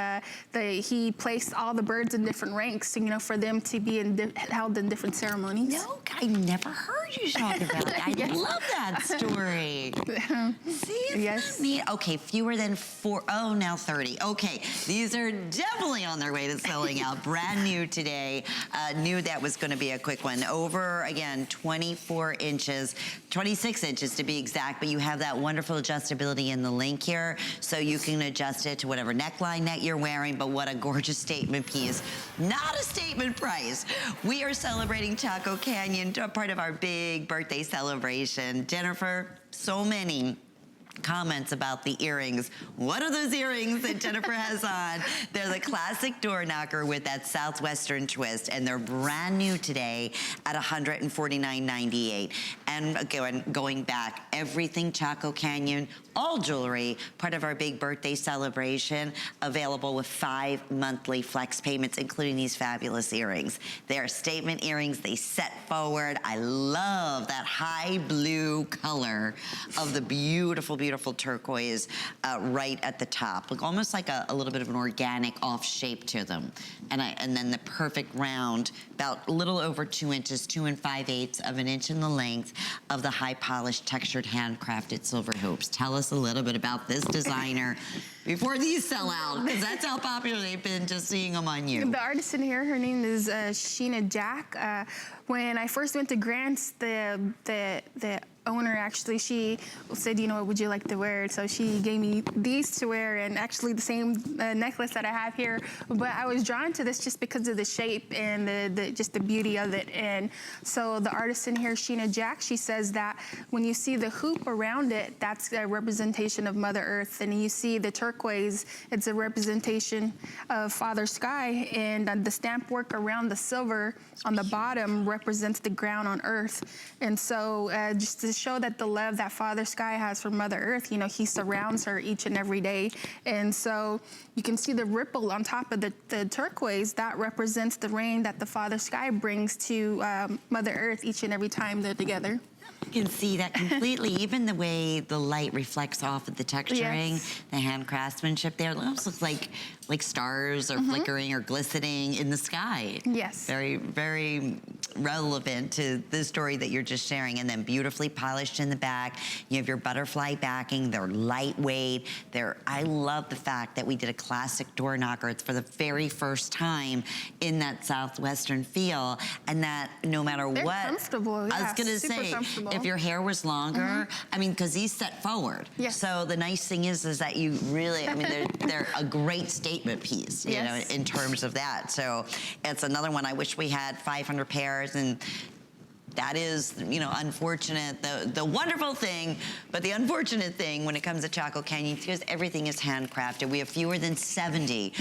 he placed all the birds in different ranks, you know, for them to be held in different ceremonies. No, I never heard you talk about that. I Yes. love that story. See, isn't Yes. that neat? Okay, fewer than 4, oh, now 30. Okay, these are definitely on their way to selling out. Brand new today. Knew that was gonna be a quick one. Over, again, 24 inches, 26 inches to be exact, but you have that wonderful adjustability in the link here, so you can adjust it to whatever neckline that you're wearing, but what a gorgeous statement piece. Not a statement price. We are celebrating Chaco Canyon, part of our big birthday celebration. Jennifer, so many comments about the earrings. What are those earrings that Jennifer has on? They're the classic door knocker with that southwestern twist, and they're brand new today at $149.98. And again, going back, everything Chaco Canyon, all jewelry, part of our big birthday celebration, available with 5 monthly flex payments, including these fabulous earrings. They're statement earrings. They set forward. I love that high blue color of the beautiful, beautiful turquoise right at the top. Look, almost like a little bit of an organic off shape to them. And then the perfect round, about a little over 2 inches, 2 5/8 of an inch in the length of the high polished textured handcrafted silver hoops. Tell us a little bit about this designer before these sell out, because that's how popular they've been just seeing them on you. The artist in here, her name is Sheena Jack. When I first went to Grants, the owner actually, she said, you know, would you like to wear? So she gave me these to wear, and actually the same necklace that I have here. But I was drawn to this just because of the shape and just the beauty of it. And so the artist in here, Sheena Jack, she says that when you see the hoop around it, that's a representation of Mother Earth. And you see the turquoise, it's a representation of Father Sky. And the stamp work around the silver on the bottom represents the ground on Earth. And so just to show that the love that Father Sky has for Mother Earth, you know, he surrounds her each and every day. And so you can see the ripple on top of the turquoise. That represents the rain that the Father Sky brings to Mother Earth each and every time they're together. You can see that completely, even the way the light reflects off of the texturing, Yes. the hand craftsmanship there. It almost looks like stars are flickering or glistening in the sky. Yes. Very, very relevant to the story that you're just sharing. And then beautifully polished in the back. You have your butterfly backing. They're lightweight. I love the fact that we did a classic door knocker. It's for the very first time in that southwestern feel, and that no matter They're what. comfortable. I was Yeah, gonna super say, comfortable. if your hair was longer, I mean, because these set forward. Yes. So the nice thing is that you really, I mean, they're a great statement piece, you know, in terms of that. So it's another one. I wish we had 500 pairs, and that is, you know, unfortunate. The wonderful thing, but the unfortunate thing when it comes to Chaco Canyon, because everything is handcrafted. We have fewer than 70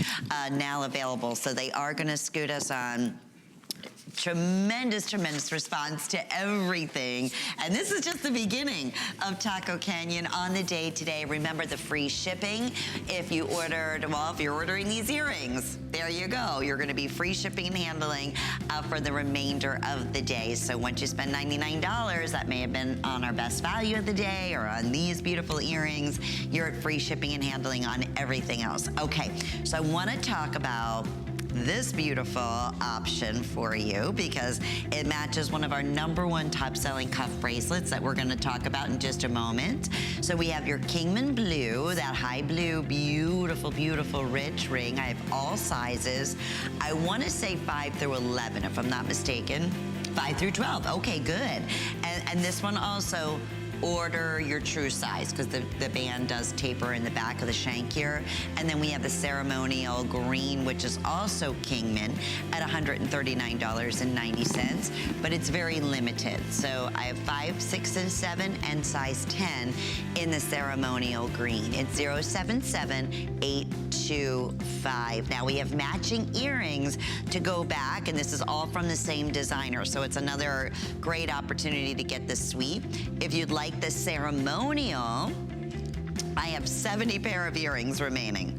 now available, so they are going to scoot us on. Tremendous, tremendous response to everything. And this is just the beginning of Chaco Canyon on the day today. Remember the free shipping. If you ordered, well, if you're ordering these earrings, there you go. You're gonna be free shipping and handling for the remainder of the day. So once you spend $99, that may have been on our best value of the day or on these beautiful earrings, you're at free shipping and handling on everything else. Okay, so I wanna talk about this beautiful option for you because it matches one of our #1 top-selling cuff bracelets that we're going to talk about in just a moment. So we have your Kingman Blue, that high blue, beautiful, beautiful, rich ring. I have all sizes. I want to say 5 through 11, if I'm not mistaken. 5 through 12. Okay, good. And this one also, order your true size because the band does taper in the back of the shank here. And then we have the ceremonial green, which is also Kingman at $139.90, but it's very limited. So I have 5, 6, and 7 and size 10 in the ceremonial green. It's 077825. Now we have matching earrings to go back, and this is all from the same designer. So it's another great opportunity to get the suite. If you'd like the ceremonial, I have 70 pair of earrings remaining.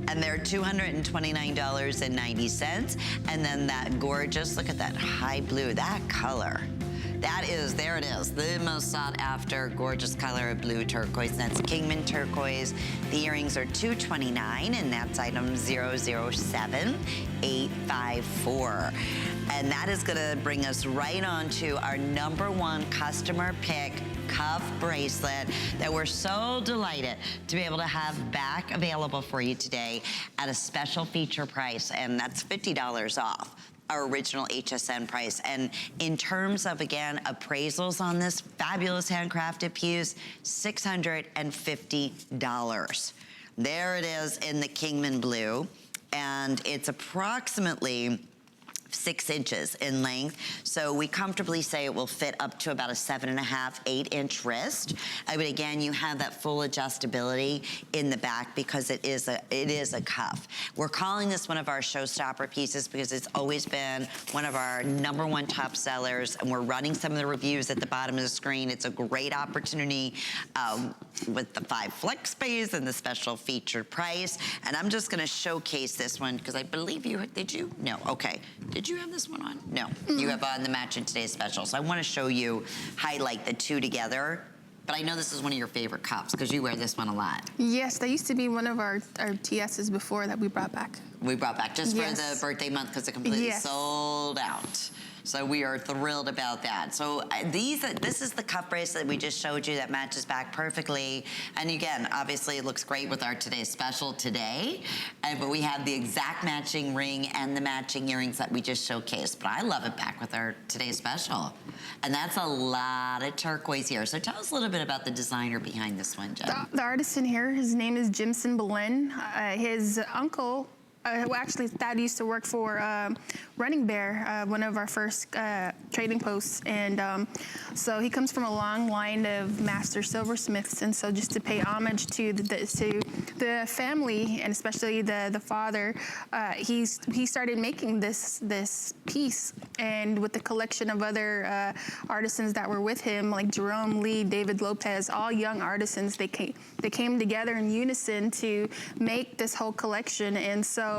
And they're $229.90. And then that gorgeous, look at that high blue, that color. That is, there it is, the most sought after gorgeous color of blue turquoise. And that's Kingman turquoise. The earrings are $229, and that's item 007854. And that is gonna bring us right on to our #1 customer pick cuff bracelet that we're so delighted to be able to have back available for you today at a special feature price, and that's $50 off our original HSN price. And in terms of, again, appraisals on this fabulous handcrafted piece, $650. There it is in the Kingman blue, and it's approximately 6 inches in length. So we comfortably say it will fit up to about a 7.5, 8-inch wrist. But again, you have that full adjustability in the back because it is a cuff. We're calling this one of our showstopper pieces because it's always been one of our #1 top sellers, and we're running some of the reviews at the bottom of the screen. It's a great opportunity with the 5 flex pays and the special featured price. And I'm just gonna showcase this one because I believe you, did you? No, okay. Did you have this one on? No, you have on the matching today's special. So I want to show you, highlight the two together. But I know this is one of your favorite cups because you wear this one a lot. Yes, that used to be one of our TSs before that we brought back. We brought back just for the birthday month because it completely sold out. So we are thrilled about that. So this is the cuff bracelet we just showed you that matches back perfectly. And again, obviously it looks great with our today's special today. But we have the exact matching ring and the matching earrings that we just showcased. But I love it back with our today's special. And that's a lot of turquoise here. So tell us a little bit about the designer behind this one, Jen. The artisan here, his name is Jimson Belen. His uncle, well, actually, his dad used to work for Running Bear, one of our first trading posts. And so he comes from a long line of master silversmiths. And so just to pay homage to the family, and especially the father, he started making this piece. And with the collection of other artisans that were with him, like Jerome Lee, David Lopez, all young artisans, they came together in unison to make this whole collection. And so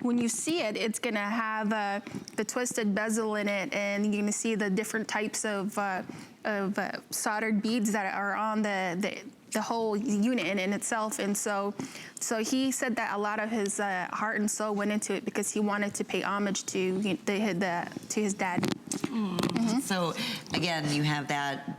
when you see it, it's gonna have the twisted bezel in it, and you're gonna see the different types of soldered beads that are on the whole unit in itself. And so he said that a lot of his heart and soul went into it because he wanted to pay homage to his dad. So again, you have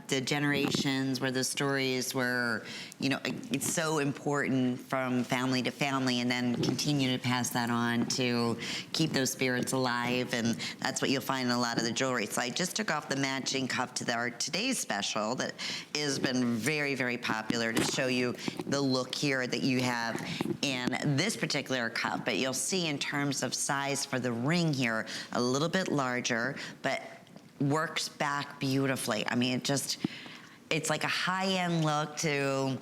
the generations where the stories were, it's so important from family to family, and then continue to pass that on to keep those spirits alive. And that's what you'll find in a lot of the jewelry. So I just took off the matching cuff to our today's special that has been very, very popular to show you the look here that you have in this particular cuff. But you'll see in terms of size for the ring here, a little bit larger, but works back beautifully. I mean, it's like a high-end look to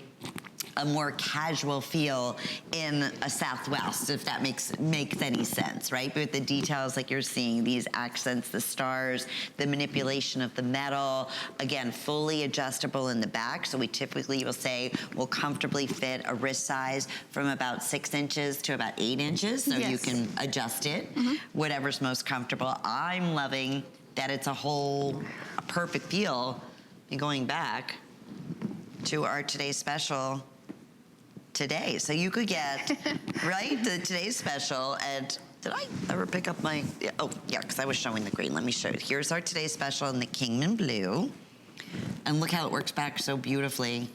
a more casual feel in a Southwest, if that makes any sense, right? But the details like you're seeing, these accents, the stars, the manipulation of the metal, again, fully adjustable in the back. So we typically will say will comfortably fit a wrist size from about 6 inches to about 8 inches. So you can adjust it, whatever's most comfortable. I'm loving that it's a perfect feel. And going back to our today's special today. So you could get, right, the today's special. And did I ever pick up my, oh yeah, because I was showing the green. Let me show you. Here's our today's special in the Kingman blue. And look how it works back so beautifully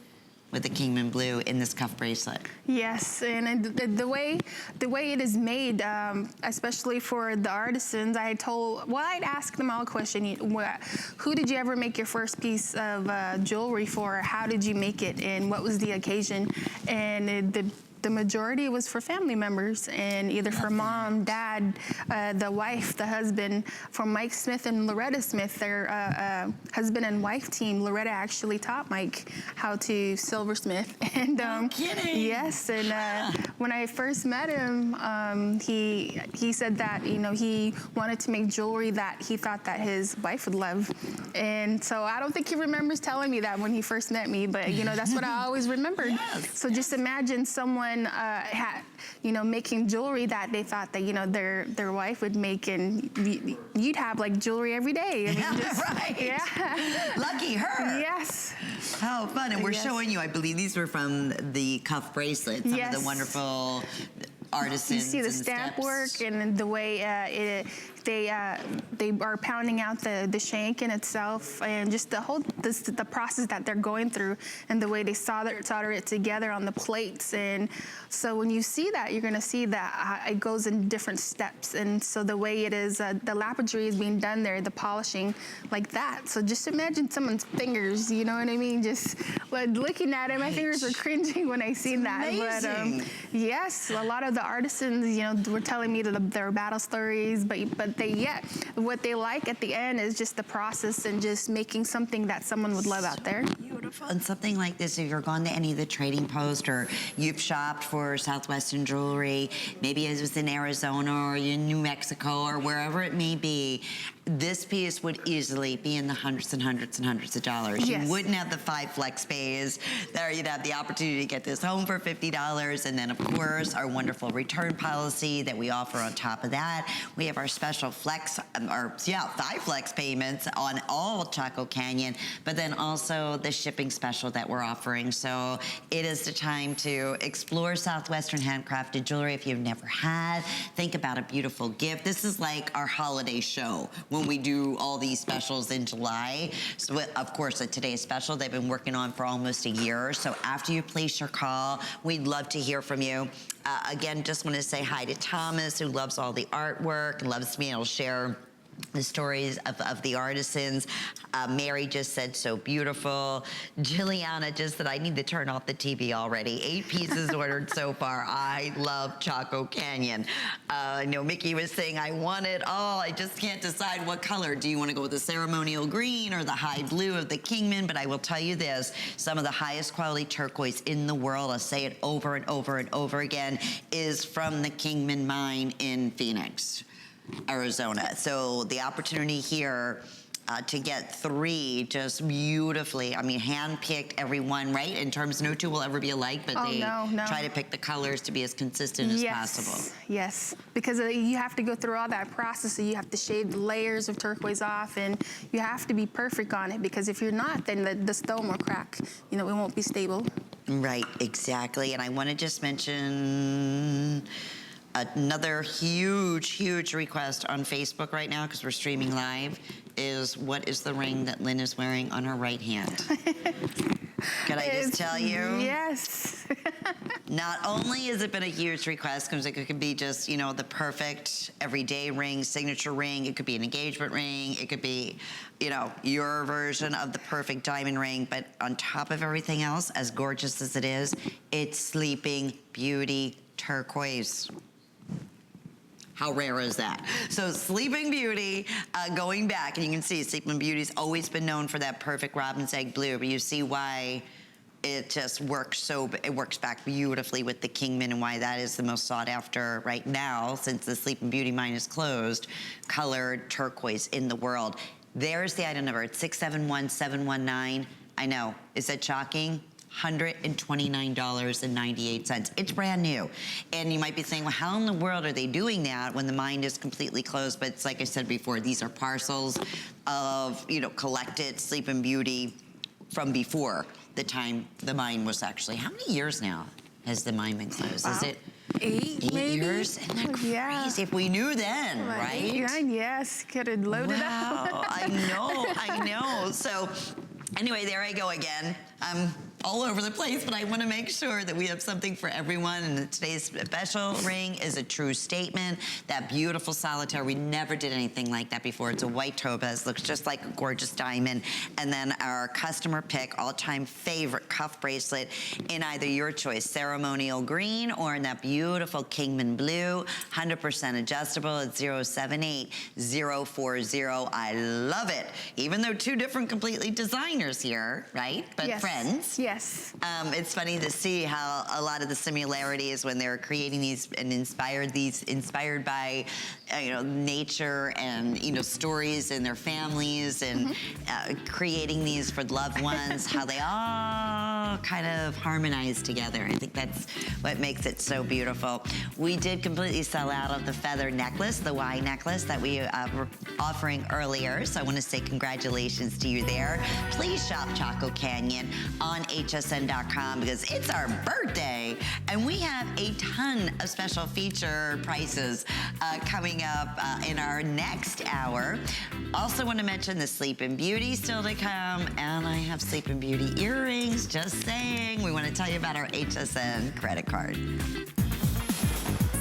with the Kingman blue in this cuff bracelet. Yes, and the way it is made, especially for the artisans, I'd ask them all a question. Who did you ever make your first piece of jewelry for? How did you make it, and what was the occasion? And the majority was for family members, and either for mom, dad, the wife, the husband. For Mike Smith and Loretta Smith, their husband and wife team, Loretta actually taught Mike how to silversmith. And no kidding. Yes, and when I first met him, he said that he wanted to make jewelry that he thought that his wife would love. And so I don't think he remembers telling me that when he first met me, but that's what I always remembered. Yes. So just imagine someone someone had, making jewelry that they thought that, their wife would make, and you'd have like jewelry every day. I mean, Right. Yeah. Lucky her. Yes. How fun. And we're showing you, I believe these were from the cuff bracelets, some of the wonderful artisans. You see the and stamp steps. work and the way they are pounding out the shank in itself, and just the whole the process that they're going through, and the way they solder it together on the plates. And so when you see that, you're going to see that it goes in different steps. And so the way it is, the lapidary is being done there, the polishing like that. So just imagine someone's fingers, you know what I mean? Just looking at it, my fingers were cringing when I seen that. Amazing. But yes, a lot of the artisans, were telling me their battle stories, but what they like at the end is just the process and just making something that someone would love out there. Beautiful. And something like this, if you're gone to any of the trading posts or you've shopped for Southwestern jewelry, maybe it was in Arizona or in New Mexico or wherever it may be, this piece would easily be in the hundreds and hundreds and hundreds of dollars. Yes. You wouldn't have the 5 flex pays. There you'd have the opportunity to get this home for $50. And then, of course, our wonderful return policy that we offer on top of that. We have our special 5 flex payments on all Chaco Canyon, but then also the shipping special that we're offering. So it is the time to explore Southwestern handcrafted jewelry if you've never had. Think about a beautiful gift. This is like our holiday show when we do all these specials in July. So, of course, today's special they've been working on for almost a year. So after you place your call, we'd love to hear from you. Again, just want to say hi to Thomas, who loves all the artwork, loves to be able to share the stories of the artisans. Mary just said, so beautiful. Jilliana just said, I need to turn off the TV already. 8 pieces ordered so far. I love Chaco Canyon. Mickey was saying, I want it all. I just can't decide what color. Do you want to go with the ceremonial green or the high blue of the Kingman? But I will tell you this, some of the highest quality turquoise in the world, I'll say it over and over and over again, is from the Kingman mine in Phoenix, Arizona. So the opportunity here to get 3 just beautifully, hand-picked every one, right? In terms, no two will ever be alike, but they try to pick the colors to be as consistent as possible. Yes, because you have to go through all that process. So you have to shade the layers of turquoise off, and you have to be perfect on it, because if you're not, then the stone will crack. It won't be stable. Right, exactly. And I want to just mention another huge request on Facebook right now, because we're streaming live, is what is the ring that Lynn is wearing on her right hand? Can I just tell you? Yes. Not only has it been a huge request, because it could be just, the perfect everyday ring, signature ring. It could be an engagement ring. It could be, your version of the perfect diamond ring. But on top of everything else, as gorgeous as it is, it's Sleeping Beauty turquoise. How rare is that? So Sleeping Beauty, going back, and you can see Sleeping Beauty's always been known for that perfect robin's egg blue, but you see why it just works it works back beautifully with the Kingman, and why that is the most sought after right now, since the Sleeping Beauty mine is closed, colored turquoise in the world. There's the item number. It's 671719. I know. Is that shocking? $129.98. It's brand new. And you might be saying, well, how in the world are they doing that when the mine is completely closed? But it's like I said before, these are parcels of, collected Sleeping Beauty from before the time the mine was actually. How many years now has the mine been closed? Is it 8 maybe? years? Isn't that crazy? Yeah. If we knew then, right? 8, 9, yes. Could have loaded up. Wow, I know. So anyway, there I go again. I'm all over the place, but I want to make sure that we have something for everyone. And today's special ring is a true statement. That beautiful solitaire, we never did anything like that before. It's a white topaz, looks just like a gorgeous diamond. And then our customer pick, all-time favorite cuff bracelet in either your choice, ceremonial green or in that beautiful Kingman blue, 100% adjustable at 078040. I love it. Even though 2 different completely designers here, right? But yes. Friends. Yes. It's funny to see how a lot of the similarities when they're creating these and inspired by, nature and, stories in their families and creating these for loved ones, how they all all kind of harmonize together. I think that's what makes it so beautiful. We did completely sell out of the feather necklace, the Y necklace that we were offering earlier. So I want to say congratulations to you there. Please shop Chaco Canyon on hsn.com because it's our birthday and we have a ton of special feature prices coming up in our next hour. Also want to mention the Sleeping Beauty still to come, and I have Sleeping Beauty earrings, just saying. We want to tell you about our HSN credit card.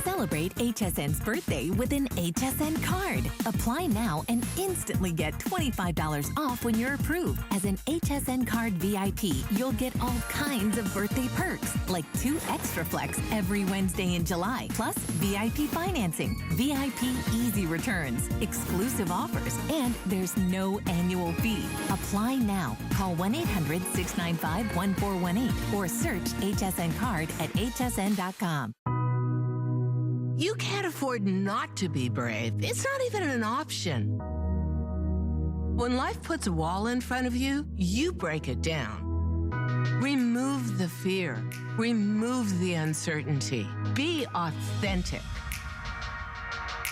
Celebrate HSN's birthday with an HSN card. Apply now and instantly get $25 off when you're approved. As an HSN card VIP, you'll get all kinds of birthday perks, like 2 extra flex every Wednesday in July, plus VIP financing, VIP easy returns, exclusive offers, and there's no annual fee. Apply now. Call 1-800-695-1418 or search HSN card at hsn.com. You can't afford not to be brave. It's not even an option. When life puts a wall in front of you, you break it down. Remove the fear. Remove the uncertainty. Be authentic.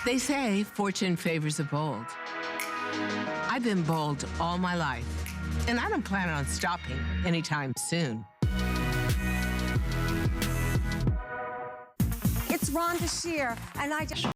They say fortune favors the bold. I've been bold all my life, and I don't plan on stopping anytime soon. It's Rhonda Shear, and I just...